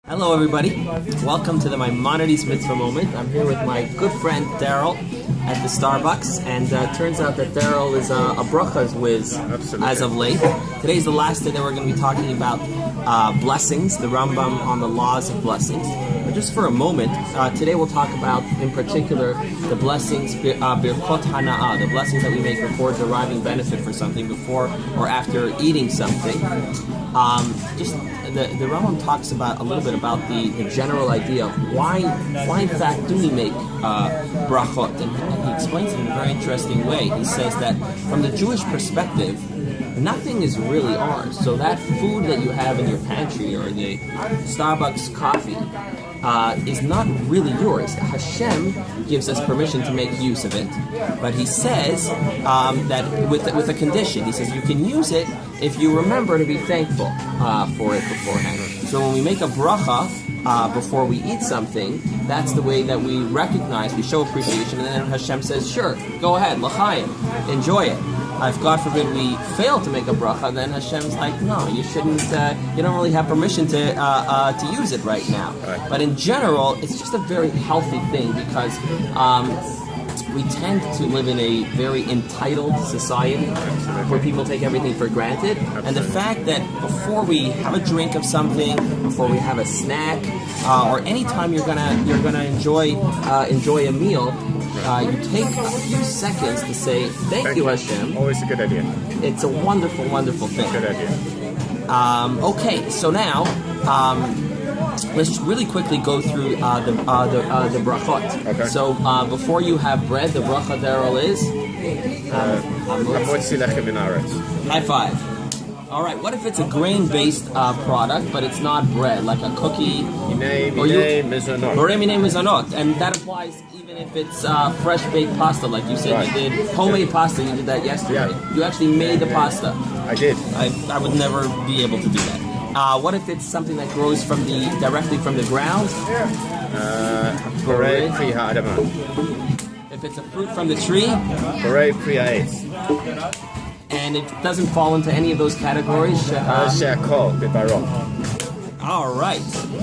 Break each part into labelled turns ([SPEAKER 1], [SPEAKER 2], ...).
[SPEAKER 1] Hello everybody, welcome to the Maimonides Mitzvah moment. I'm here with my good friend Daryl at the Starbucks, and turns out that Daryl is a brachas whiz.
[SPEAKER 2] Absolutely.
[SPEAKER 1] As of late. Today's the last day that we're going to be talking about blessings, the Rambam on the laws of blessings. But just for a moment, today we'll talk about, in particular, the blessings, birkot hana'ah, the blessings that we make before deriving benefit for something, before or after eating something. The Rambam talks about a little bit about the general idea of why in fact do we make brachot, and he explains it in a very interesting way. He says that from the Jewish perspective, nothing is really ours. So that food that you have in your pantry or the Starbucks coffee is not really yours. Hashem gives us permission to make use of it, but he says that with a condition. He says you can use it if you remember to be thankful for it beforehand. So when we make a bracha before we eat something, that's the way that we recognize, we show appreciation, and then Hashem says, sure, go ahead, l'chaim, enjoy it. If God forbid we fail to make a bracha, then Hashem's like, no, you shouldn't. You don't really have permission to use it right now. Right. But in general, it's just a very healthy thing because we tend to live in a very entitled society where people take everything for granted. Absolutely. And the fact that before we have a drink of something, before we have a snack, or any time you're gonna enjoy a meal. You take a few seconds to say, thank you, Hashem.
[SPEAKER 2] Always a good idea.
[SPEAKER 1] It's a wonderful, wonderful thing.
[SPEAKER 2] Good idea.
[SPEAKER 1] Okay, so now, let's just really quickly go through the brachot.
[SPEAKER 2] Okay.
[SPEAKER 1] So before you have bread, the bracha Daryl is? High five. All right, what if it's a grain-based product, but it's not bread, like a cookie?
[SPEAKER 2] Minei mizanot.
[SPEAKER 1] And that applies even if it's fresh baked pasta, like you said. Right. You did homemade pasta. You did that yesterday. Yeah. You actually made the pasta.
[SPEAKER 2] I did.
[SPEAKER 1] I would never be able to do that. What if it's something that grows directly from the ground? If it's a fruit from the tree? And it doesn't fall into any of those categories? All right.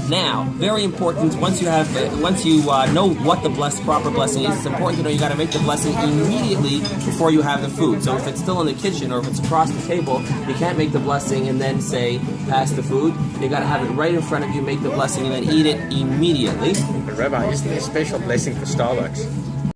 [SPEAKER 1] Now, very important. Once you know what the proper blessing is, it's important to know you got to make the blessing immediately before you have the food. So if it's still in the kitchen or if it's across the table, you can't make the blessing and then say pass the food. You got to have it right in front of you, make the blessing, and then eat it immediately.
[SPEAKER 2] But Rabbi, isn't there a special blessing for Starbucks?